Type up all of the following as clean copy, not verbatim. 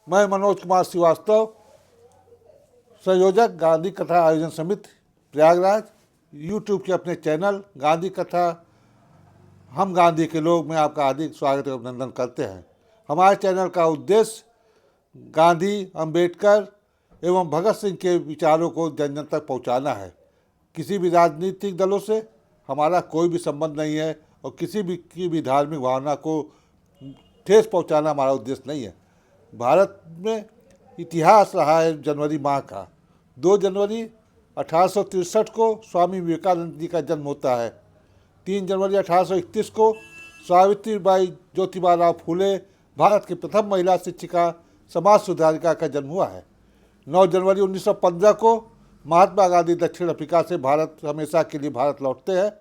मैं मनोज कुमार श्रीवास्तव, संयोजक गांधी कथा आयोजन समिति प्रयागराज, यूट्यूब के अपने चैनल गांधी कथा हम गांधी के लोग में आपका हार्दिक स्वागत और अभिनंदन करते हैं। हमारे चैनल का उद्देश्य गांधी, अंबेडकर एवं भगत सिंह के विचारों को जन जन तक पहुंचाना है। किसी भी राजनीतिक दलों से हमारा कोई भी संबंध नहीं है और किसी भी की भी धार्मिक भावना को ठेस पहुंचाना हमारा उद्देश्य नहीं है। भारत में इतिहास रहा है जनवरी माह का। 2 जनवरी 1863 को स्वामी विवेकानंद जी का जन्म होता है। 3 जनवरी 1831 को सावित्रीबाई ज्योतिबा राव फूले, भारत की प्रथम महिला शिक्षिका, समाज सुधारिका का जन्म हुआ है। 9 जनवरी 1915 को महात्मा गांधी दक्षिण अफ्रीका से भारत हमेशा के लिए भारत लौटते हैं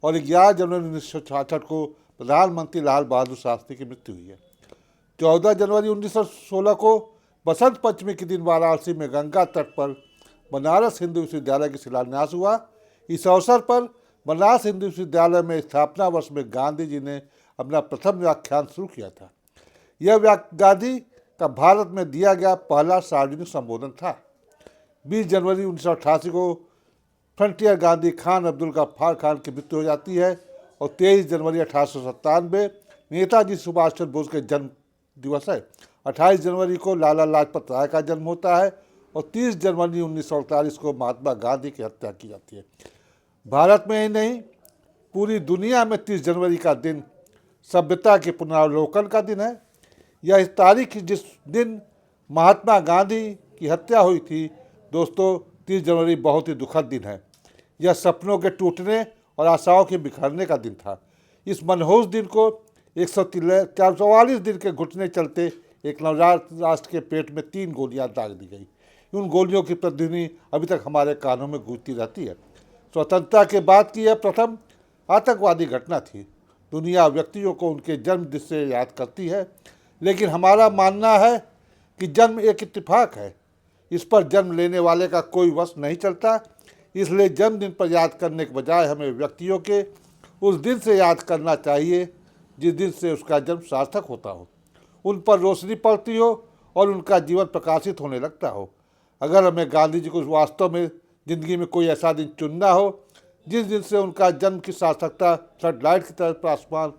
और 11 जनवरी 1966 को प्रधानमंत्री लाल बहादुर शास्त्री की मृत्यु हुई है। 14 जनवरी 1916 को बसंत पंचमी के दिन वाराणसी में गंगा तट पर बनारस हिंदू विश्वविद्यालय की शिलान्यास हुआ। इस अवसर पर बनारस हिंदू विश्वविद्यालय में स्थापना वर्ष में गांधी जी ने अपना प्रथम व्याख्यान शुरू किया था। यह गांधी का भारत में दिया गया पहला सार्वजनिक संबोधन था। 20 जनवरी 1988 को फ्रंटियर गांधी खान अब्दुल गफ्फार खान की मृत्यु हो जाती है और 23 जनवरी 1897 नेताजी सुभाष चंद्र बोस के जन्म दिवस है। 28 जनवरी को लाला लाजपत राय का जन्म होता है और 30 जनवरी 1948 को महात्मा गांधी की हत्या की जाती है। भारत में ही नहीं, पूरी दुनिया में 30 जनवरी का दिन सभ्यता के पुनरावलोकन का दिन है। यह इस तारीख जिस दिन महात्मा गांधी की हत्या हुई थी, दोस्तों 30 जनवरी बहुत ही दुखद दिन है। यह सपनों के टूटने और आशाओं के बिखरने का दिन था। इस मनहूस दिन को 144 दिन के घुटने चलते एक नवजात राष्ट्र के पेट में 3 गोलियां दाग दी गई। उन गोलियों की प्रतिध्वनि अभी तक हमारे कानों में गूंजती रहती है। स्वतंत्रता के बाद की यह प्रथम आतंकवादी घटना थी। दुनिया व्यक्तियों को उनके जन्म दिन से याद करती है, लेकिन हमारा मानना है कि जन्म एक इत्तेफाक है। इस पर जन्म लेने वाले का कोई वश नहीं चलता। इसलिए जन्मदिन पर याद करने के बजाय हमें व्यक्तियों के उस दिन से याद करना चाहिए जिस दिन से उसका जन्म सार्थक होता हो, उन पर रोशनी पड़ती हो और उनका जीवन प्रकाशित होने लगता हो। अगर हमें गांधी जी को वास्तव में ज़िंदगी में कोई ऐसा दिन चुनना हो जिस दिन से उनका जन्म की सार्थकता फ्लड लाइट की तरह प्रकाशमान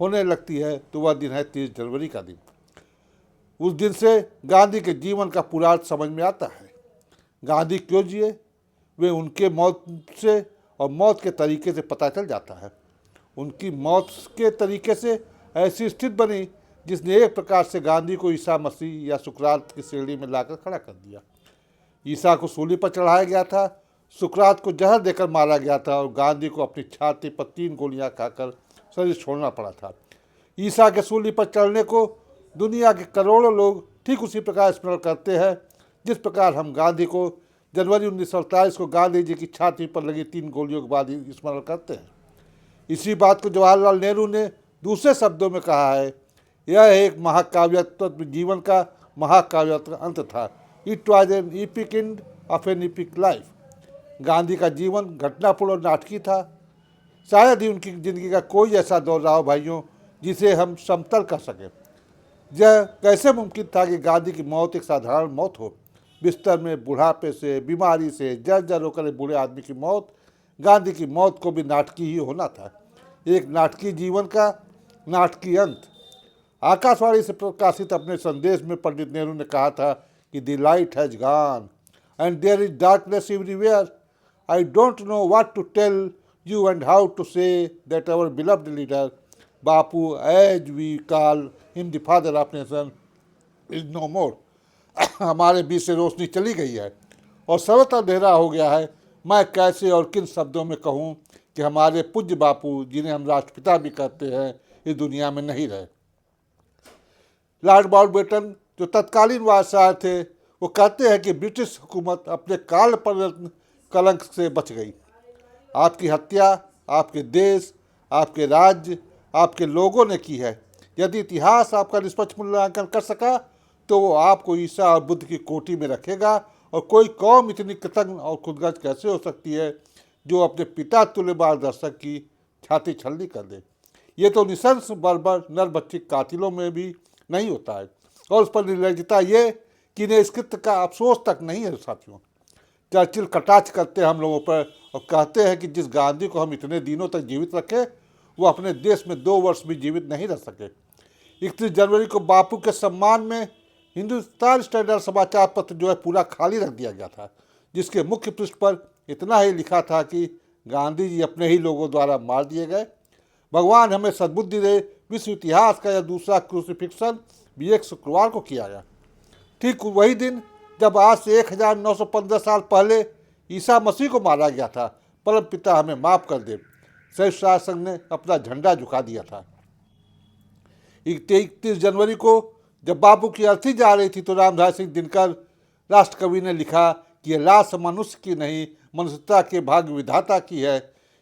होने लगती है, तो वह दिन है 30 जनवरी का दिन। उस दिन से गांधी के जीवन का पूरा समझ में आता है। गांधी क्यों जिए, वे उनके मौत से और मौत के तरीके से पता चल जाता है। उनकी मौत के तरीके से ऐसी स्थिति बनी जिसने एक प्रकार से गांधी को ईसा मसीह या सुकरात की श्रेणी में लाकर खड़ा कर दिया। ईसा को सूली पर चढ़ाया गया था, सुकरात को जहर देकर मारा गया था और गांधी को अपनी छाती पर 3 गोलियां खाकर शरीर छोड़ना पड़ा था। ईसा के सूली पर चढ़ने को दुनिया के करोड़ों लोग ठीक उसी प्रकार स्मरण करते हैं जिस प्रकार हम गांधी को जनवरी 1948 को गांधी जी की छाती पर लगी 3 गोलियों के बाद ही स्मरण करते हैं। इसी बात को जवाहरलाल नेहरू ने दूसरे शब्दों में कहा है, यह एक महाकाव्यात्मक जीवन का महाकाव्यात्मक अंत था। It was an epic end of an epic life. Gandhi का जीवन घटनापूर्ण और नाटकीय था। शायद ही उनकी जिंदगी का कोई ऐसा दौर रहा हो भाइयों जिसे हम समतल कर सकें। यह कैसे मुमकिन था कि गांधी की मौत एक साधारण मौत हो। बिस्तर में बुढ़ापे से, बीमारी से जर्जर होकर बूढ़े आदमी की मौत, गांधी की मौत को भी नाटकीय ही होना था। एक नाटकीय जीवन का नाटकीय अंत। आकाशवाणी से प्रकाशित अपने संदेश में पंडित नेहरू ने कहा था कि the light has gone and there is darkness everywhere. I don't know what to tell you and how to say that our beloved leader Bapu, as we call him the father of nation, is no more. हमारे बीच से रोशनी चली गई है और सर्वत्र अंधेरा हो गया है। मैं कैसे और किन शब्दों में कहूँ कि हमारे पूज्य बापू, जिन्हें हम राष्ट्रपिता भी कहते हैं, इस दुनिया में नहीं रहे। लॉर्ड माउंटबेटन जो तत्कालीन वायसराय थे, वो कहते हैं कि ब्रिटिश हुकूमत अपने काल परिवर्तन कलंक से बच गई। आपकी हत्या आपके देश, आपके राज्य, आपके लोगों ने की है। यदि इतिहास आपका निष्पक्ष मूल्यांकन कर सका तो वो आपको ईसा और बुद्ध की कोटि में रखेगा। और कोई कौम इतनी कृतज्ञ और खुदगर्ज कैसे हो सकती है जो अपने पिता तुल्य मार्गदर्शक की छाती छलनी कर दे। ये तो निशंस बर्बर नर बच्चे कातिलों में भी नहीं होता है। और उस पर निर्लजता ये कि इन्हें इस कृत्य का अफसोस तक नहीं है। साथियों, चर्चिल कटाक्ष करते हैं हम लोगों पर और कहते हैं कि जिस गांधी को हम इतने दिनों तक जीवित रखे वो अपने देश में 2 वर्ष भी जीवित नहीं रह सके। 31 जनवरी को बापू के सम्मान में हिंदुस्तान स्टैंडर्ड समाचार पत्र जो है पूरा खाली रख दिया गया था, जिसके मुख्य पृष्ठ पर इतना ही लिखा था कि गांधी जी अपने ही लोगों द्वारा मार दिए गए। भगवान हमें सद्बुद्धि दे। विश्व इतिहास का यह दूसरा क्रूसिफिक्शन भी एक शुक्रवार को किया गया, ठीक वही दिन जब आज से 1915 साल पहले ईसा मसीह को मारा गया था। परम पिता हमें माफ़ कर दे। संयुक्त राष्ट्र संघ ने अपना झंडा झुका दिया था। 31 जनवरी को जब बापू की अर्थी जा रही थी तो रामधारी सिंह दिनकर राष्ट्र कवि ने लिखा कि यह लाश मनुष्य की नहीं, मनुष्यता के भाग्य विधाता की है।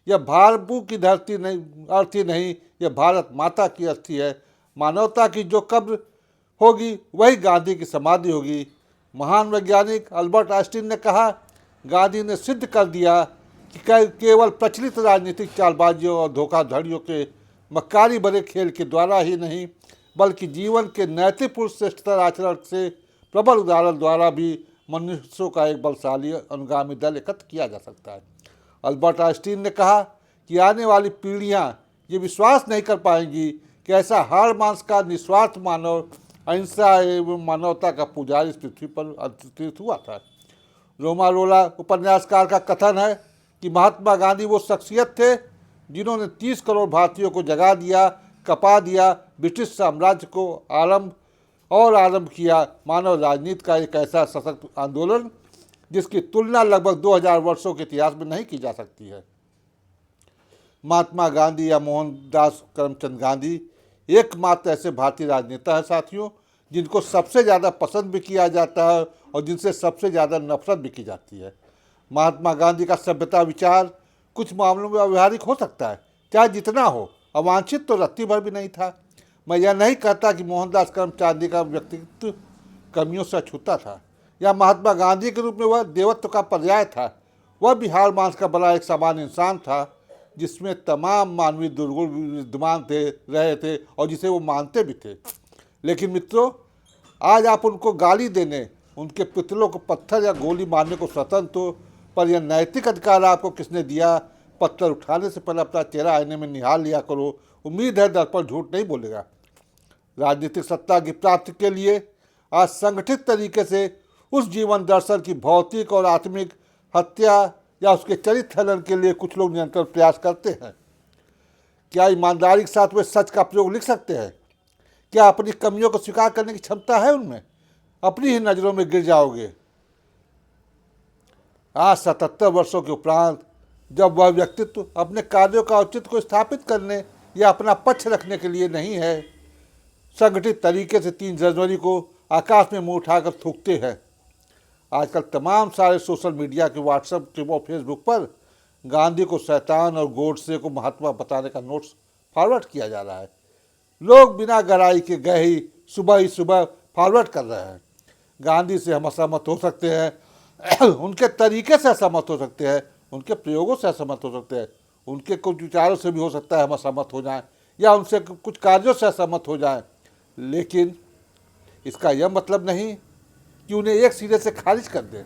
यह बापू की धरती नहीं, अर्थी नहीं, यह भारत माता की अर्थी है। मानवता की जो कब्र होगी वही गांधी की समाधि होगी। महान वैज्ञानिक अल्बर्ट आइंस्टीन ने कहा, गांधी ने सिद्ध कर दिया कि केवल प्रचलित राजनीतिक चालबाजियों और धोखाधड़ियों के मक्कारी भरे खेल के द्वारा ही नहीं, बल्कि जीवन के नैतिक पुरुष श्रेष्ठतर आचरण से प्रबल उदाहरण द्वारा भी मनुष्यों का एक बलशाली अनुगामी दल एकत्र किया जा सकता है। अल्बर्ट आइंस्टीन ने कहा कि आने वाली पीढ़ियां ये विश्वास नहीं कर पाएंगी कि ऐसा हाड़ मांस का निस्वार्थ मानव अहिंसा एवं मानवता का पुजारी इस पृथ्वी पर अवतरित हुआ था। रोमा रोला उपन्यासकार का कथन है कि महात्मा गांधी वो शख्सियत थे जिन्होंने 30 करोड़ भारतीयों को जगा दिया, कपा दिया, ब्रिटिश साम्राज्य को आरंभ किया मानव राजनीति का एक ऐसा सशक्त आंदोलन जिसकी तुलना लगभग 2000 वर्षों के इतिहास में नहीं की जा सकती है। महात्मा गांधी या मोहनदास करमचंद गांधी एकमात्र ऐसे भारतीय राजनेता हैं साथियों जिनको सबसे ज़्यादा पसंद भी किया जाता है और जिनसे सबसे ज़्यादा नफरत भी की जाती है। महात्मा गांधी का सभ्यता विचार कुछ मामलों में अव्यावहारिक हो सकता है, चाहे जितना हो, अवांछित तो रत्ती भर भी नहीं था। मैं यह नहीं कहता कि मोहनदास करमचंद का व्यक्तित्व कमियों से अछूता था या महात्मा गांधी के रूप में वह देवत्व का पर्याय था। वह भी हाड़ मांस का बड़ा एक सामान्य इंसान था जिसमें तमाम मानवीय दुर्गुण विद्यमान रहे थे और जिसे वो मानते भी थे। लेकिन मित्रों, आज आप उनको गाली देने, उनके पुतलों को पत्थर या गोली मारने को स्वतंत्र हो, पर यह नैतिक अधिकार आपको किसने दिया? पत्थर उठाने से पहले अपना चेहरा आईने में निहार लिया करो। उम्मीद है दर्पण झूठ नहीं बोलेगा। राजनीतिक सत्ता की प्राप्ति के लिए आज संगठित तरीके से उस जीवन दर्शन की भौतिक और आत्मिक हत्या या उसके चरित्र हनन के लिए कुछ लोग निरंतर प्रयास करते हैं। क्या ईमानदारी के साथ वे सच का प्रयोग लिख सकते हैं? क्या अपनी कमियों को स्वीकार करने की क्षमता है उनमें? अपनी ही नज़रों में गिर जाओगे। आज 77 वर्षों के उपरांत जब वह व्यक्तित्व अपने कार्यों का औचित्य को स्थापित करने या अपना पक्ष रखने के लिए नहीं है, संगठित तरीके से 3 जनवरी को आकाश में मुंह उठाकर थूकते हैं। आजकल तमाम सारे सोशल मीडिया के व्हाट्सएप के और फेसबुक पर गांधी को शैतान और गोडसे को महात्मा बताने का नोट्स फॉरवर्ड किया जा रहा है। लोग बिना गहराई के गए ही सुबह फॉरवर्ड कर रहे हैं। गांधी से हम असहमत हो सकते हैं, उनके तरीके से असहमत हो सकते हैं, उनके प्रयोगों से असहमत हो सकते हैं, उनके कुछ विचारों से भी हो सकता है हम असहमत हो जाएं या उनसे कुछ कार्यों से असहमत हो जाएं। लेकिन इसका यह मतलब नहीं कि उन्हें एक सिरे से खारिज कर दे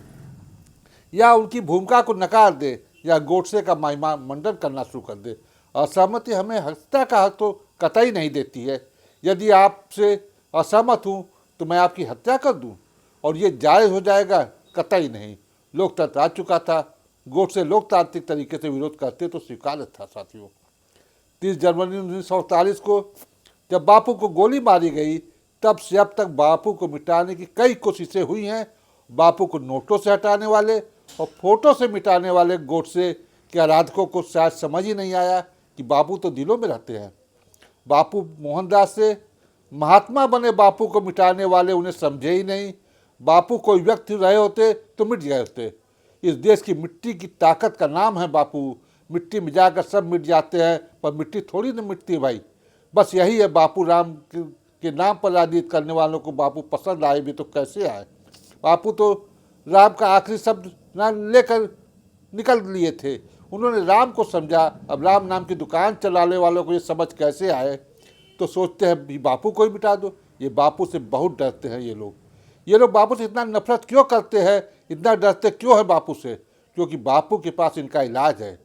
या उनकी भूमिका को नकार दे या गोडसे का महिमा मंडन करना शुरू कर दे। असहमति हमें हत्या का हक तो कतई नहीं देती है। यदि आपसे असहमत हूँ तो मैं आपकी हत्या कर दूँ और ये जायज़ हो जाएगा? कतई नहीं। लोकतंत्र आ चुका था। गोडसे लोकतांत्रिक तरीके से विरोध करते तो स्वीकार्य था। साथियों, 30 जनवरी 1948 को जब बापू को गोली मारी गई तब से अब तक बापू को मिटाने की कई कोशिशें हुई हैं। बापू को नोटों से हटाने वाले और फोटो से मिटाने वाले गोडसे के आराधकों को शायद समझ ही नहीं आया कि बापू तो दिलों में रहते हैं। बापू मोहनदास से महात्मा बने बापू को मिटाने वाले उन्हें समझे ही नहीं। बापू कोई व्यक्ति रहे होते तो मिट गए होते। इस देश की मिट्टी की ताकत का नाम है बापू। मिट्टी में जाकर सब मिट जाते हैं, पर मिट्टी थोड़ी ना मिटती है भाई। बस यही है, बापू राम के नाम पर राजनीति करने वालों को बापू पसंद आए भी तो कैसे आए। बापू तो राम का आखिरी शब्द ना लेकर निकल लिए थे। उन्होंने राम को समझा। अब राम नाम की दुकान चलाने वालों को ये समझ कैसे आए तो सोचते हैं भी बापू को ही मिटा दो। ये बापू से बहुत डरते हैं। ये लोग बापू से इतना नफरत क्यों करते हैं, इतना डरते क्यों है बापू से? क्योंकि बापू के पास इनका इलाज है।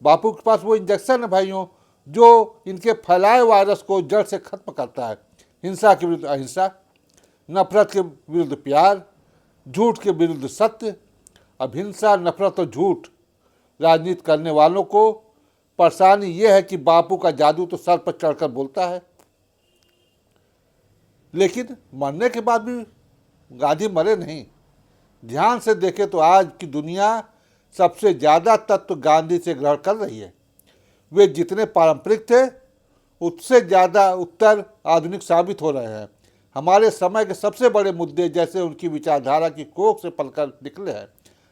बापू के पास वो इंजेक्शन है भाइयों, जो इनके फैलाए वायरस को जड़ से खत्म करता है। हिंसा के विरुद्ध अहिंसा, नफरत के विरुद्ध प्यार, झूठ के विरुद्ध सत्य। अब हिंसा, नफरत और झूठ राजनीति करने वालों को परेशानी ये है कि बापू का जादू तो सर पर चढ़कर बोलता है, लेकिन मरने के बाद भी गांधी मरे नहीं। ध्यान से देखें तो आज की दुनिया सबसे ज़्यादा तत्व गांधी से ग्रहण कर रही है। वे जितने पारंपरिक थे उससे ज़्यादा उत्तर आधुनिक साबित हो रहे हैं। हमारे समय के सबसे बड़े मुद्दे जैसे उनकी विचारधारा की कोख से पलकर निकले हैं।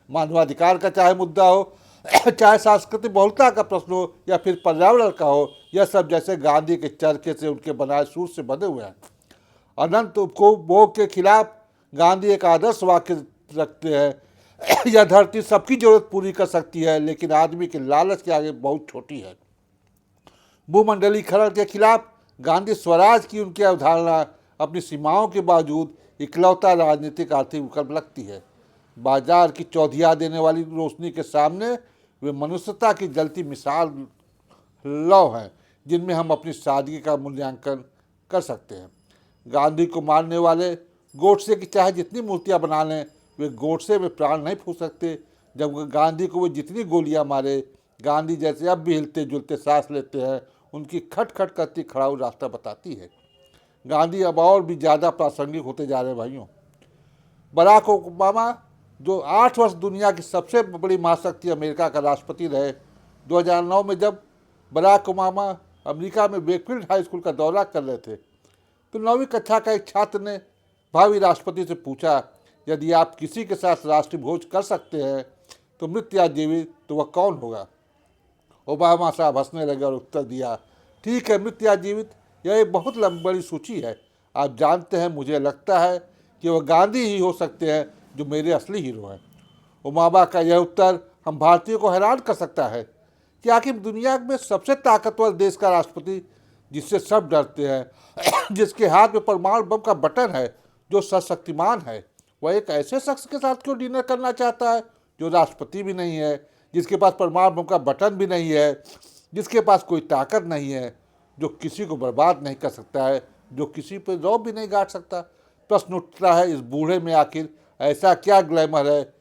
मानवाधिकार का चाहे मुद्दा हो, चाहे सांस्कृतिक बहुलता का प्रश्न हो, या फिर पर्यावरण का हो, यह सब जैसे गांधी के चरखे से उनके बनाए सूर से बंधे हुए हैं। अनंत उपभोग के खिलाफ गांधी एक आदर्श वाक्य रखते हैं, यह धरती सबकी जरूरत पूरी कर सकती है, लेकिन आदमी के लालच के आगे बहुत छोटी है। भूमंडलीकरण के खिलाफ गांधी स्वराज की उनकी अवधारणा अपनी सीमाओं के बावजूद इकलौता राजनीतिक आर्थिक विकल्प लगती है। बाजार की चौधिया देने वाली रोशनी के सामने वे मनुष्यता की जलती मिसाल लौ हैं, जिनमें हम अपनी सादगी का मूल्यांकन कर सकते हैं। गांधी को मारने वाले गोडसे की चाहे जितनी मूर्तियां बना लें, वे गोडसे में प्राण नहीं फूंक सकते। जब गांधी को वे जितनी गोलियां मारे, गांधी जैसे अब भी हिलते जुलते सांस लेते हैं, उनकी खट खट करती खड़ाऊ रास्ता बताती है। गांधी अब और भी ज़्यादा प्रासंगिक होते जा रहे हैं भाइयों। बराक ओबामा जो 8 वर्ष दुनिया की सबसे बड़ी महाशक्ति अमेरिका का राष्ट्रपति रहे, 2009 में जब बराक ओबामा अमेरिका में वेकफील्ड हाई स्कूल का दौरा कर रहे थे, तो 9वीं कक्षा का एक छात्र ने भावी राष्ट्रपति से पूछा, यदि आप किसी के साथ राष्ट्रीय भोज कर सकते हैं तो मृत या जीवित, तो वह कौन होगा? ओबामा साहब हंसने लगे और उत्तर दिया, ठीक है, मृत या जीवित, यह एक बहुत लंबी बड़ी सूची है। आप जानते हैं, मुझे लगता है कि वह गांधी ही हो सकते हैं जो मेरे असली हीरो हैं। ओबामा का यह उत्तर हम भारतीयों को हैरान कर सकता है कि आखिर दुनिया में सबसे ताकतवर देश का राष्ट्रपति, जिससे सब डरते हैं, जिसके हाथ में परमाणु बम का बटन है, जो सशक्तिमान है, वह एक ऐसे शख्स के साथ क्यों डिनर करना चाहता है जो राष्ट्रपति भी नहीं है, जिसके पास परमाणु बम का बटन भी नहीं है, जिसके पास कोई ताकत नहीं है, जो किसी को बर्बाद नहीं कर सकता है, जो किसी पर रौब भी नहीं गाड़ सकता। प्रश्न उठता है, इस बूढ़े में आखिर ऐसा क्या ग्लैमर है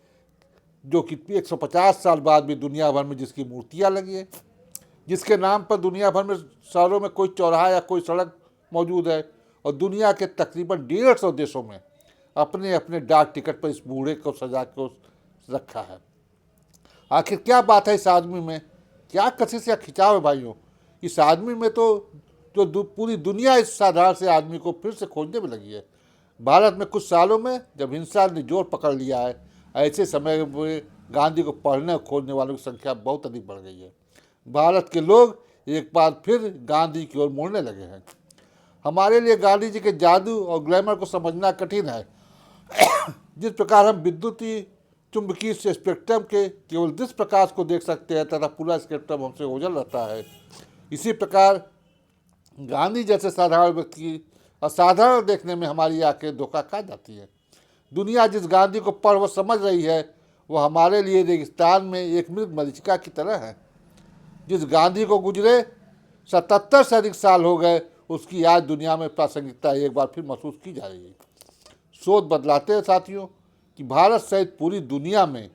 जो कि 150 साल बाद भी दुनिया भर में जिसकी मूर्तियाँ लगी है, जिसके नाम पर दुनिया भर में शहरों में कोई चौराहा या कोई सड़क मौजूद है, और दुनिया के तकरीबन 150 देशों में अपने अपने डाक टिकट पर इस बूढ़े को सजा के रखा है। आखिर क्या बात है इस आदमी में, क्या कशिश या खिंचाव है भाइयों? इस आदमी में तो जो पूरी दुनिया इस साधारण से आदमी को फिर से खोजने में लगी है। भारत में कुछ सालों में जब हिंसा ने जोर पकड़ लिया है, ऐसे समय में गांधी को पढ़ने और खोजने वालों की संख्या बहुत अधिक बढ़ गई है। भारत के लोग एक बार फिर गांधी की ओर मुड़ने लगे हैं। हमारे लिए गांधी जी के जादू और ग्लैमर को समझना कठिन है। जिस प्रकार हम विद्युतीय चुंबकीय स्पेक्ट्रम के केवल दृश्य प्रकाश को देख सकते हैं तथा पूरा स्पेक्ट्रम हमसे ओझल रहता है, इसी प्रकार गांधी जैसे साधारण व्यक्ति की असाधारण देखने में हमारी आंखें धोखा खा जाती है। दुनिया जिस गांधी को पढ़ व समझ रही है, वह हमारे लिए रेगिस्तान में एक मृग मरीचिका की तरह है। जिस गांधी को गुजरे 77 से अधिक साल हो गए, उसकी आज दुनिया में प्रासंगिकता एक बार फिर महसूस की जा रही है। शोध बदलाते हैं साथियों कि भारत सहित पूरी दुनिया में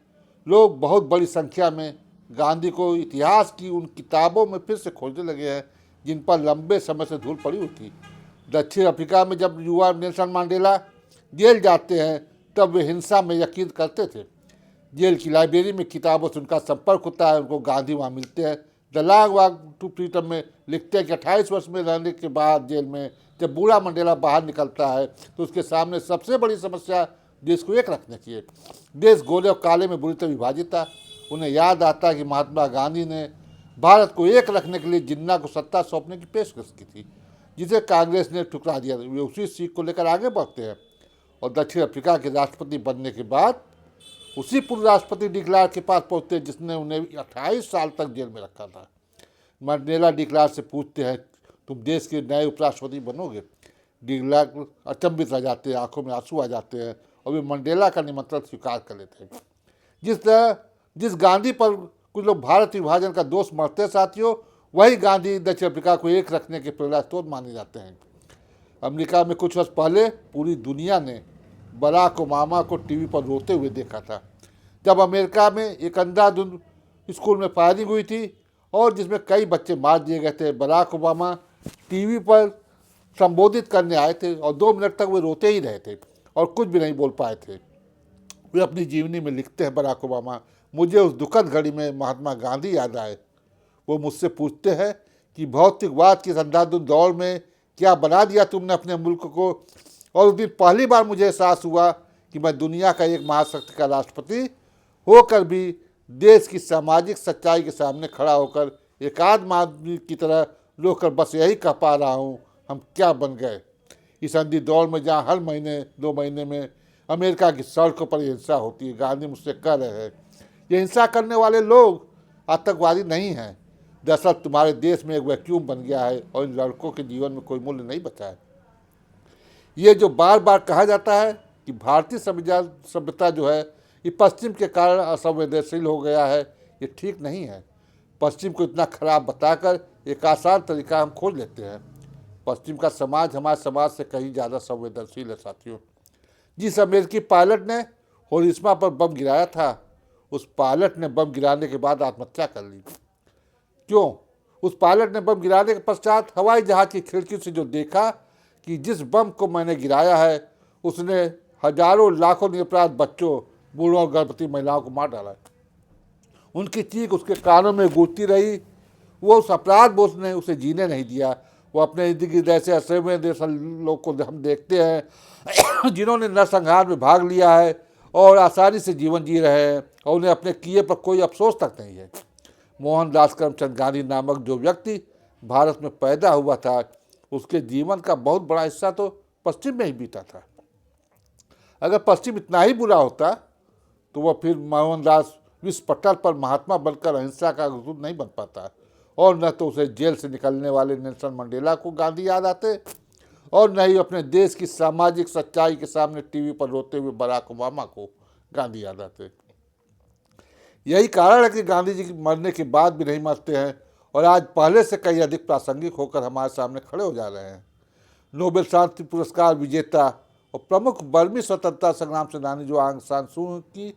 लोग बहुत बड़ी संख्या में गांधी को इतिहास की उन किताबों में फिर से खोजने लगे हैं जिन पर लंबे समय से धूल पड़ी हुई थी। दक्षिण अफ्रीका में जब युवा नेल्सन मंडेला जेल जाते हैं, तब वे हिंसा में यकीन करते थे। जेल की लाइब्रेरी में किताबों से उनका संपर्क होता है, उनको गांधी वहाँ मिलते हैं। The long walk to freedom में लिखते हैं कि 28 वर्ष में रहने के बाद जेल में जब बूढ़ा मंडेला बाहर निकलता है, तो उसके सामने सबसे बड़ी समस्या देश को एक रखने की है। देश गोरे और काले में बुरी तरह विभाजित था। उन्हें याद आता है कि महात्मा गांधी ने भारत को एक रखने के लिए जिन्ना को सत्ता सौंपने की पेशकश की थी, जिसे कांग्रेस ने ठुकरा दिया। वे उसी सीख को लेकर आगे बढ़ते हैं और दक्षिण अफ्रीका के राष्ट्रपति बनने के बाद उसी पूर्व राष्ट्रपति डिक्लार के पास पहुंचते हैं जिसने उन्हें 28 साल तक जेल में रखा था। मंडेला डिक्लार से पूछते हैं, तुम देश के नए उपराष्ट्रपति बनोगे? डिग्लैक अचंभित रह जाते हैं, आंखों में आंसू आ जाते हैं और वे मंडेला का निमंत्रण स्वीकार कर लेते हैं। जिस गांधी पर कुछ लोग भारत विभाजन का दोष मढ़ते हैं साथियों, वही गांधी दक्षिण अफ्रीका को एक रखने के प्रेरणा स्रोत माने जाते हैं। अमेरिका में कुछ वर्ष पहले पूरी दुनिया ने बराक ओबामा को टीवी पर रोते हुए देखा था, जब अमेरिका में एक अंधाधुंध स्कूल में फायरिंग हुई थी और जिसमें कई बच्चे मार दिए गए थे। बराक ओबामा टीवी पर संबोधित करने आए थे और 2 मिनट तक वे रोते ही रहे थे और कुछ भी नहीं बोल पाए थे। वे अपनी जीवनी में लिखते हैं, बराक ओबामा, मुझे उस दुखद घड़ी में महात्मा गांधी याद आए। वो मुझसे पूछते हैं कि भौतिकवाद की अंधाधुंध दौड़ में क्या बना दिया तुमने अपने मुल्क को। और उस दिन पहली बार मुझे एहसास हुआ कि मैं दुनिया का एक महाशक्ति का राष्ट्रपति होकर भी देश की सामाजिक सच्चाई के सामने खड़ा होकर एक आदम आदमी की तरह रोकर बस यही कह पा रहा हूँ, हम क्या बन गए। इस अंधी दौड़ में जहाँ हर महीने 2 महीने में अमेरिका की सड़कों पर हिंसा होती है, गांधी मुझसे कह रहे हैं ये हिंसा करने वाले लोग आतंकवादी नहीं हैं। दरअसल तुम्हारे देश में एक वैक्यूम बन गया है और इन लड़कों के जीवन में कोई मूल्य नहीं बचा है। ये जो बार बार कहा जाता है कि भारतीय सभ्यता जो है ये पश्चिम के कारण असंवेदनशील हो गया है, ये ठीक नहीं है। पश्चिम को इतना खराब बताकर एक आसान तरीका हम खोज लेते हैं। पश्चिम का समाज हमारे समाज से कहीं ज़्यादा संवेदनशील है साथियों। जिस अमेरिकी पायलट ने हिरोशिमा पर बम गिराया था, उस पायलट ने बम गिराने के बाद आत्महत्या कर ली। क्यों? उस पायलट ने बम गिराने के पश्चात हवाई जहाज की खिड़की से जो देखा कि जिस बम को मैंने गिराया है उसने हजारों लाखों निरपराध बच्चों, बूढ़ों और गर्भवती महिलाओं को मार डाला है। उनकी चीख उसके कानों में गूंजती रही। वो उस अपराध बोध ने उसे जीने नहीं दिया। वो अपने इर्द गिर्द ऐसे असंवेदनशील लोग को हम देखते हैं जिन्होंने नरसंहार में भाग लिया है और आसानी से जीवन जी रहे हैं और उन्हें अपने किए पर कोई अफसोस तक नहीं है। मोहनदास करमचंद गांधी नामक जो व्यक्ति भारत में पैदा हुआ था, उसके जीवन का बहुत बड़ा हिस्सा तो पश्चिम में ही बीता था। अगर पश्चिम इतना ही बुरा होता तो वह फिर मोहनदास विश्व पटल पर महात्मा बनकर अहिंसा का दूत नहीं बन पाता, और न तो उसे जेल से निकलने वाले नेल्सन मंडेला को गांधी याद आते और न ही अपने देश की सामाजिक सच्चाई के सामने टीवी पर रोते हुए बराक ओबामा को गांधी याद आते। यही कारण है कि गांधी जी मरने के बाद भी नहीं मरते हैं और आज पहले से कहीं अधिक प्रासंगिक होकर हमारे सामने खड़े हो जा रहे हैं। नोबेल शांति पुरस्कार विजेता और प्रमुख बर्मी स्वतंत्रता संग्राम सेनानी जो आंग सान सू की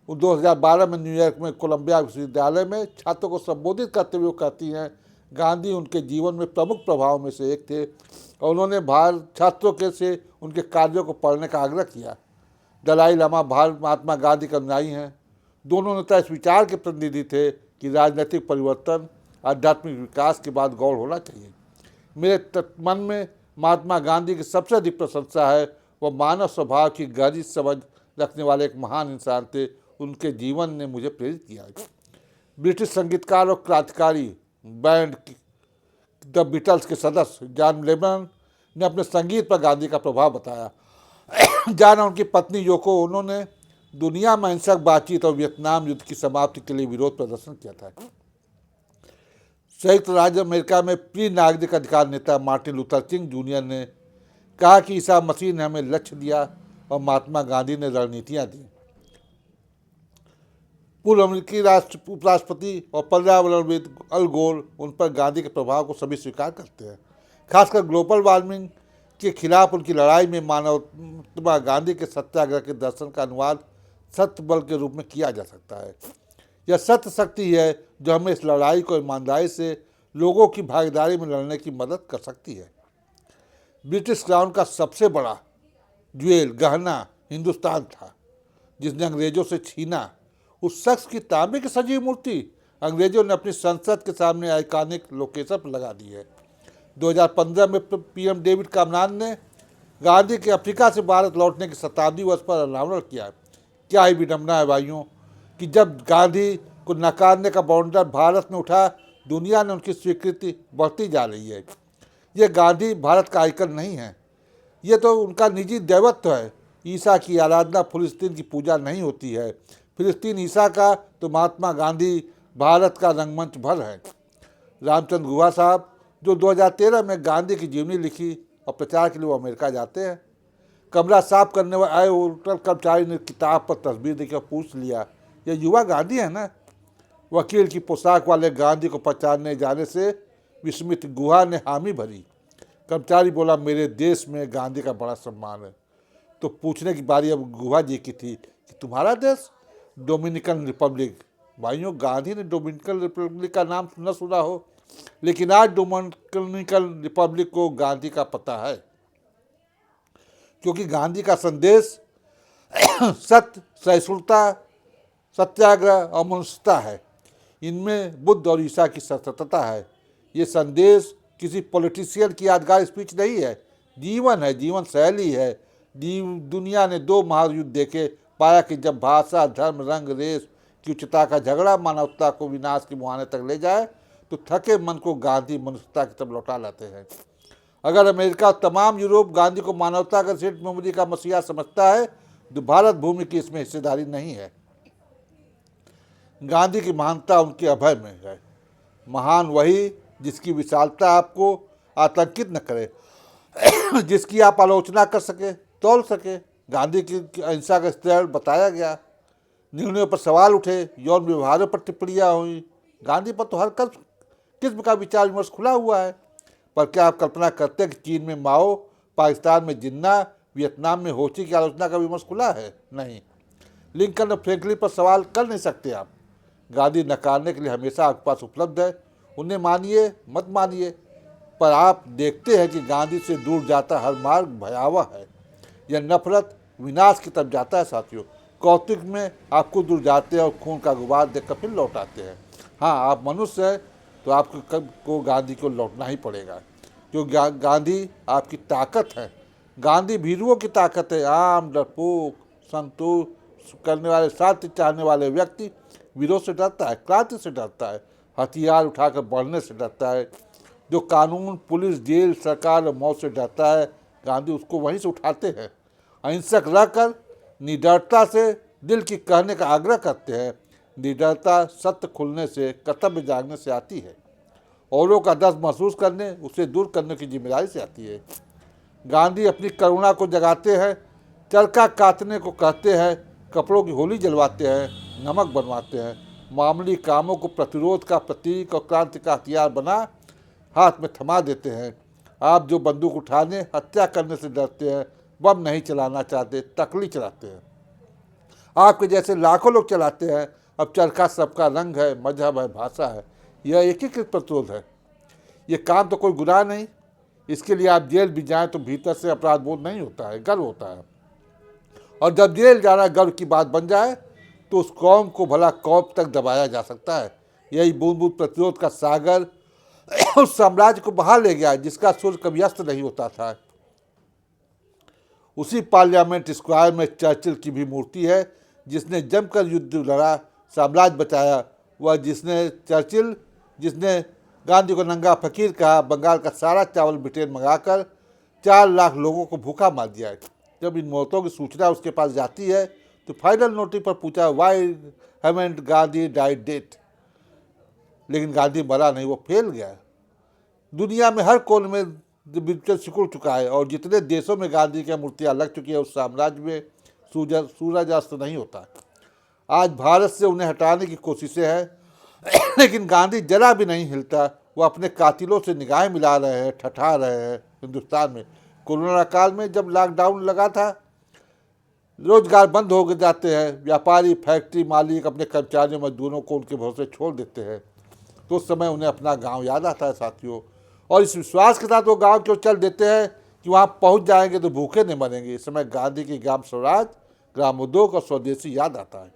2012 में न्यूयॉर्क में कोलंबिया विश्वविद्यालय में छात्रों को संबोधित करते हुए कहती हैं, गांधी उनके जीवन में प्रमुख प्रभाव में से एक थे और उन्होंने छात्रों के से उनके कार्यों को पढ़ने का आग्रह किया। दलाई लामा महात्मा गांधी के अनुयायी हैं। दोनों नेता इस विचार के प्रतिनिधि थे कि राजनीतिक परिवर्तन आध्यात्मिक विकास के बाद गौर होना चाहिए। मेरे मन में महात्मा गांधी की सबसे अधिक प्रशंसा है। वह मानव स्वभाव की गहरी समझ रखने वाले एक महान इंसान थे। उनके जीवन ने मुझे प्रेरित किया। ब्रिटिश संगीतकार और क्रांतिकारी बैंड द बीटल्स के सदस्य जॉन लेनन ने अपने संगीत पर गांधी का प्रभाव बताया। जॉन और उनकी पत्नी योको ओनो ने दुनिया में हिंसक बातचीत और वियतनाम युद्ध की समाप्ति के लिए विरोध प्रदर्शन किया था। संयुक्त राज्य अमेरिका में प्रिय नागरिक अधिकार नेता मार्टिन लूथर किंग जूनियर ने कहा कि ईसा मसीह ने हमें लक्ष्य दिया और महात्मा गांधी ने रणनीतियां दी। पूर्व अमेरिकी उपराष्ट्रपति और पर्यावरणविद अल गोर उन पर गांधी के प्रभाव को सभी स्वीकार करते हैं। खासकर ग्लोबल वार्मिंग के खिलाफ उनकी लड़ाई में महात्मा गांधी के सत्याग्रह के दर्शन का अनुवाद सत्य बल के रूप में किया जा सकता है। यह सत्य शक्ति है जो हमें इस लड़ाई को ईमानदारी से लोगों की भागीदारी में लड़ने की मदद कर सकती है। ब्रिटिश क्राउन का सबसे बड़ा ज्वेल गहना हिंदुस्तान था, जिसने अंग्रेजों से छीना। उस शख्स की तांबे की सजी मूर्ति अंग्रेजों ने अपनी संसद के सामने आइकॉनिक लोकेशन पर लगा दी है। 2015 में पीएम डेविड कैमरन ने गांधी के अफ्रीका से भारत लौटने के शताब्दी वर्ष पर अनावरण किया। क्या ही विडम्बना है भाइयों कि जब गांधी को नकारने का बाउंडर भारत में उठा, दुनिया ने उनकी स्वीकृति बढ़ती जा रही है। ये गांधी भारत का आइकन नहीं है, ये तो उनका निजी दैवत्व है। ईसा की आराधना फिलिस्तीन की पूजा नहीं होती है। फिलिस्तीन ईसा का तो महात्मा गांधी भारत का रंगमंच भर है। रामचंद्र गुहा साहब जो 2013 में गांधी की जीवनी लिखी, और प्रचार के लिए वो अमेरिका जाते हैं। कमरा साफ करने वाले आए होटल कर्मचारी ने किताब पर तस्वीर देखकर पूछ लिया, ये युवा गांधी है ना? वकील की पोशाक वाले गांधी को पहचानने जाने से विस्मित गुहा ने हामी भरी। कर्मचारी बोला, मेरे देश में गांधी का बड़ा सम्मान है। तो पूछने की बारी अब गुहा जी की थी कि तुम्हारा देश? Dominican Republic. भाइयों, गांधी ने डोमिनिकन रिपब्लिक का नाम न सुना हो, लेकिन आज डोमिनिकन रिपब्लिक को गांधी का पता है, क्योंकि गांधी का संदेश सत्य, सहिष्णुता, सत्याग्रह और मनुष्यता है। इनमें बुद्ध और ईसा की सततता है। ये संदेश किसी पॉलिटिशियन की यादगार स्पीच नहीं है, जीवन है, जीवन शैली है। दुनिया ने 2 महायुद्ध देखे, पाया कि जब भाषा, धर्म, रंग, रेस की उच्चता का झगड़ा मानवता को विनाश के मुहाने तक ले जाए तो थके मन को गांधी मनुष्यता की तरफ लौटा लाते हैं। अगर अमेरिका और तमाम यूरोप गांधी को मानवता का सेठ मेमोरी का मसीहा समझता है तो भारत भूमि की इसमें हिस्सेदारी नहीं है। गांधी की महानता उनके अभय में है। महान वही जिसकी विशालता आपको आतंकित न करे, जिसकी आप आलोचना कर सके, तौल सके। गांधी की अहिंसा का स्तर बताया गया, निर्णयों पर सवाल उठे, यौन व्यवहारों पर टिप्पणियाँ हुई। गांधी पर तो हर किस्म का विचार विमर्श खुला हुआ है। पर क्या आप कल्पना करते हैं कि चीन में माओ, पाकिस्तान में जिन्ना, वियतनाम में हो ची की आलोचना का विमर्श खुला है? नहीं। लिंकन और फ्रैंकलिन पर सवाल कर नहीं सकते आप। गांधी नकारने के लिए हमेशा आपके पास उपलब्ध है, उन्हें मानिए मत मानिए, पर आप देखते हैं कि गांधी से दूर जाता हर मार्ग भयावह है। यह नफरत विनाश की तरफ जाता है साथियों। कौतुक में आप खुद दूर जाते हैं और खून का गुबार देखकर फिर लौट आते हैं। हाँ, आप मनुष्य हैं तो आपको गांधी को लौटना ही पड़ेगा, क्योंकि गांधी आपकी ताकत है। गांधी भीरुओं की ताकत है। आम, डरपोक, संतोष करने वाले, शांति चाहने वाले व्यक्ति विरोध से डरता है, क्रांति से डरता है, हथियार उठाकर बढ़ने से डरता है। जो कानून, पुलिस, जेल, सरकार और मौत से डरता है, गांधी उसको वहीं से उठाते हैं। अहिंसक रहकर निडरता से दिल की कहने का आग्रह करते हैं। निडरता सत्य खुलने से, कर्तव्य जागने से आती है। औरों का दर्द महसूस करने, उसे दूर करने की जिम्मेदारी से आती है। गांधी अपनी करुणा को जगाते हैं, चरखा काटने को कहते हैं, कपड़ों की होली जलवाते हैं, नमक बनवाते हैं, मामूली कामों को प्रतिरोध का प्रतीक और क्रांति का हथियार बना हाथ में थमा देते हैं। आप जो बंदूक उठाने, हत्या करने से डरते हैं, बम नहीं चलाना चाहते, तकली चलाते हैं। आपके जैसे लाखों लोग चलाते हैं। अब चरखा सबका रंग है, मजहब है, भाषा है। यह एकीकृत प्रतिरोध है। ये काम तो कोई गुनाह नहीं। इसके लिए आप जेल भी जाएं तो भीतर से अपराध बोध नहीं होता है, गर्व होता है। और जब जेल जाना गर्व की बात बन जाए तो उस कौम को भला कौम तक दबाया जा सकता है। यही बूंद बूंद प्रतिरोध का सागर उस साम्राज्य को बहा ले गया जिसका सूर्य कभी अस्त नहीं होता था। उसी पार्लियामेंट स्क्वायर में चर्चिल की भी मूर्ति है, जिसने जमकर युद्ध लड़ा, साम्राज्य बचाया। वह चर्चिल जिसने गांधी को नंगा फकीर कहा, बंगाल का सारा चावल ब्रिटेन मंगाकर 4 लाख लोगों को भूखा मार दिया है। जब इन मौतों की सूचना उसके पास जाती है तो फाइनल नोटिस पर पूछा, why haven't Gandhi died yet? लेकिन गांधी मरा नहीं, वो फैल गया। दुनिया में हर कोने में ब्रिटेन सिकुड़ चुका है और जितने देशों में गांधी की मूर्तियाँ लग चुकी है उस साम्राज्य में सूरज अस्त नहीं होता। आज भारत से उन्हें हटाने की कोशिशें हैं लेकिन गांधी जरा भी नहीं हिलता। वो अपने कातिलों से निगाहें मिला रहे हैं, ठठा रहे हैं। हिंदुस्तान में कोरोना काल में जब लॉकडाउन लगा था, रोजगार बंद हो जाते हैं, व्यापारी, फैक्ट्री मालिक अपने कर्मचारियों, मजदूरों को उनके भरोसे छोड़ देते हैं, तो उस समय उन्हें अपना गांव याद आता है साथियों। और इस विश्वास के साथ वो गांव क्यों चल देते हैं कि वहाँ पहुँच जाएंगे तो भूखे नहीं मरेंगे। इस समय गांधी की ग्राम स्वराज, ग्राम उद्योग और स्वदेशी याद आता है।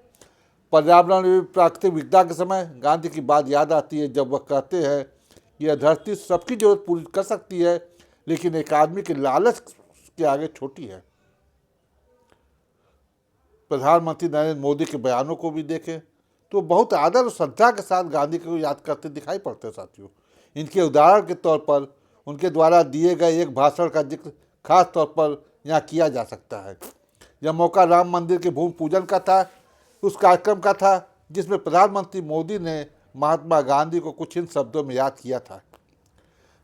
पर्यावरण प्राकृतिक विविधता के समय गांधी की बात याद आती है जब वह कहते हैं यह धरती सबकी जरूरत पूरी कर सकती है, लेकिन एक आदमी के लालच के आगे छोटी है। प्रधानमंत्री नरेंद्र मोदी के बयानों को भी देखें तो बहुत आदर और श्रद्धा के साथ गांधी को याद करते दिखाई पड़ते हैं साथियों। इनके उदाहरण के तौर पर उनके द्वारा दिए गए एक भाषण का जिक्र खास तौर पर यहाँ किया जा सकता है। यह मौका राम मंदिर के भूमि पूजन का था, उस कार्यक्रम का था जिसमें प्रधानमंत्री मोदी ने महात्मा गांधी को कुछ इन शब्दों में याद किया था।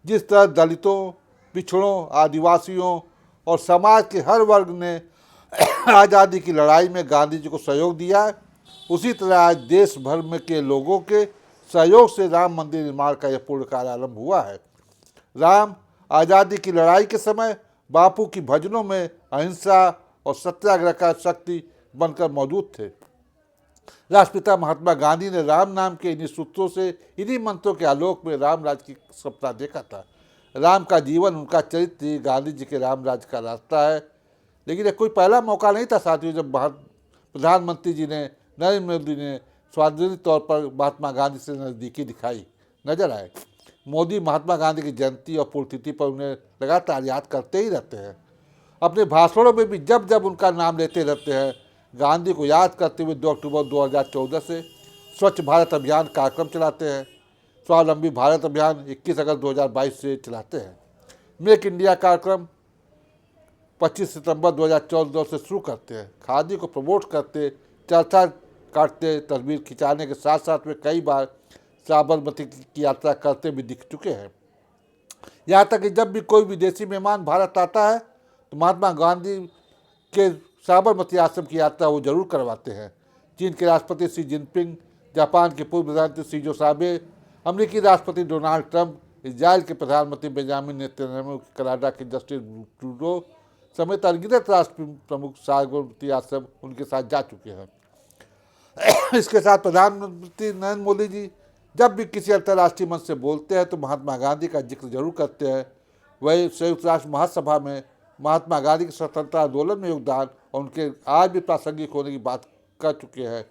जिस तरह दलितों, पिछड़ों, आदिवासियों और समाज के हर वर्ग ने आज़ादी की लड़ाई में गांधी जी को सहयोग दिया है। उसी तरह आज देश भर में के लोगों के सहयोग से राम मंदिर निर्माण का यह पूर्ण कार्यारंभ हुआ है। राम आज़ादी की लड़ाई के समय बापू की भजनों में अहिंसा और सत्याग्रह का शक्ति बनकर मौजूद थे। राष्ट्रपिता महात्मा गांधी ने राम नाम के इन्हीं सूत्रों से, इन्हीं मंत्रों के आलोक में राम राज्य की सपना देखा था। राम का जीवन, उनका चरित्र ही गांधी जी के राम राज्य का रास्ता है। लेकिन यह कोई पहला मौका नहीं था साथियों, जब प्रधानमंत्री जी ने, नरेंद्र मोदी ने सार्वजनिक तौर पर महात्मा गांधी से नज़दीकी दिखाई नजर आए। मोदी महात्मा गांधी की जयंती और पुण्यतिथि पर उन्हें लगातार याद करते ही रहते हैं। अपने भाषणों में भी जब जब उनका नाम लेते रहते हैं। गांधी को याद करते हुए 2 अक्टूबर 2014 से स्वच्छ भारत अभियान कार्यक्रम चलाते हैं। स्वावलंबी भारत अभियान 21 अगस्त 2022 से चलाते हैं। मेक इंडिया कार्यक्रम 25 सितंबर 2014 से शुरू करते हैं। खादी को प्रमोट करते, चरखा काटते, तस्वीर खिंचाने के साथ साथ वे कई बार साबरमती की यात्रा करते भी दिख चुके हैं। यहाँ तक कि जब भी कोई विदेशी मेहमान भारत आता है तो महात्मा गांधी के साबरमती आश्रम की यात्रा वो जरूर करवाते हैं। चीन के राष्ट्रपति शी जिनपिंग, जापान के पूर्व प्रधानमंत्री शिंजो आबे, अमेरिकी राष्ट्रपति डोनाल्ड ट्रंप, इजराइल के प्रधानमंत्री बेंजामिन नेतन्याहू, कनाडा के जस्टिन ट्रूडो समेत अनगिनत राष्ट्र प्रमुख साबरमती आश्रम उनके साथ जा चुके हैं। इसके साथ प्रधानमंत्री नरेंद्र मोदी जी जब भी किसी अंतर्राष्ट्रीय मंच से बोलते हैं तो महात्मा गांधी का जिक्र जरूर करते हैं। वही संयुक्त राष्ट्र महासभा में महात्मा गांधी के स्वतंत्रता आंदोलन में योगदान और उनके आज भी प्रासंगिक होने की बात कर चुके हैं।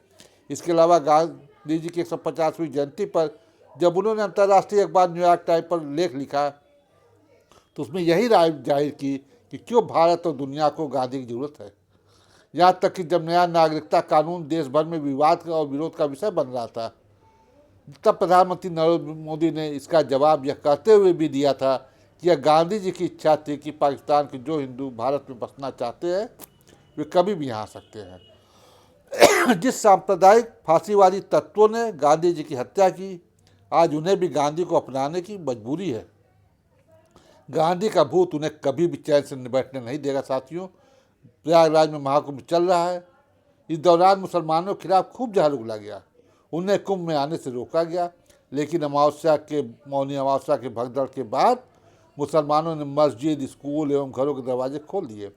इसके अलावा गांधी जी की 150वीं जयंती पर जब उन्होंने अंतर्राष्ट्रीय अखबार न्यूयॉर्क टाइम्स पर लेख लिखा तो उसमें यही राय जाहिर की कि क्यों भारत और दुनिया को गांधी की जरूरत है। यहाँ तक कि जब नया नागरिकता कानून देश भर में विवाद और विरोध का विषय बन रहा था, तब प्रधानमंत्री नरेंद्र मोदी ने इसका जवाब यह कहते हुए भी दिया था कि यह गांधी जी की इच्छा थी कि पाकिस्तान के जो हिंदू भारत में बसना चाहते हैं वे कभी भी यहाँ आ सकते हैं। जिस सांप्रदायिक फांसीवादी तत्वों ने गांधी जी की हत्या की, आज उन्हें भी गांधी को अपनाने की मजबूरी है। गांधी का भूत उन्हें कभी भी चैन से बैठने नहीं देगा। साथियों, प्रयागराज में महाकुंभ चल रहा है। इस दौरान मुसलमानों के खिलाफ खूब जहर उगला गया। उन्हें कुंभ में आने से रोका गया, लेकिन मौनी अमावस्या के भगदड़ के बाद मुसलमानों ने मस्जिद, स्कूल एवं घरों के दरवाजे खोल दिए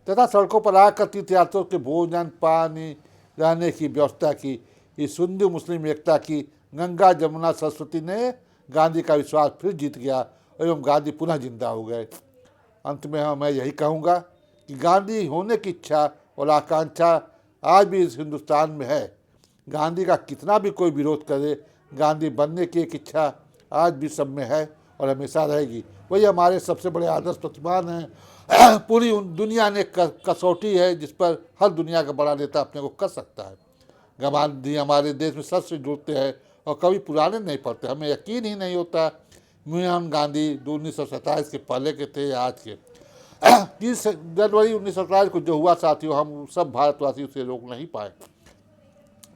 तथा सड़कों पर आकर तीर्थयात्रियों के भोजन, पानी, रहने की व्यवस्था की। इस हिंदू मुस्लिम एकता की गंगा, जमुना, सरस्वती ने गांधी का विश्वास फिर जीत गया एवं गांधी पुनः जिंदा हो गए। अंत में मैं यही कहूँगा कि गांधी होने की इच्छा और आकांक्षा आज भी इस हिंदुस्तान में है। गांधी का कितना भी कोई विरोध करे, गांधी बनने की एक इच्छा आज भी सब में है और हमेशा रहेगी। वही हमारे सबसे बड़े आदर्श प्रतिमान हैं। पूरी दुनिया ने कसौटी है जिस पर हर दुनिया का बड़ा नेता अपने को कर सकता है। गांधी हमारे देश में सच से जुड़ते हैं और कभी पुराने नहीं पड़ते। हमें यकीन ही नहीं होता महात्मा गांधी 1927 के पहले के थे या आज के। 30 जनवरी 1927 को जो हुआ साथियों, हम सब भारतवासी उसे रोक नहीं पाए।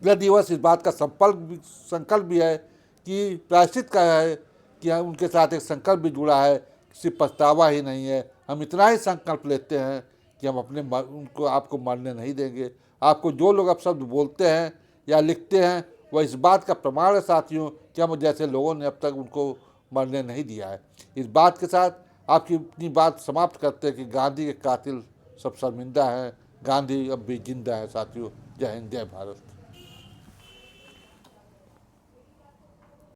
यह दिवस इस बात का संकल्प भी है कि प्रायश्चित का है कि उनके साथ एक संकल्प भी जुड़ा है, सिर्फ पछतावा ही नहीं है। हम इतना ही संकल्प लेते हैं कि हम उनको आपको मरने नहीं देंगे। आपको जो लोग अब शब्द बोलते हैं या लिखते हैं वह इस बात का प्रमाण है साथियों कि हम जैसे लोगों ने अब तक उनको मरने नहीं दिया है। इस बात के साथ आपकी अपनी बात समाप्त करते हैं कि गांधी के कातिल सब शर्मिंदा हैं, गांधी अब भी जिंदा है साथियों। जय हिंद, जय भारत।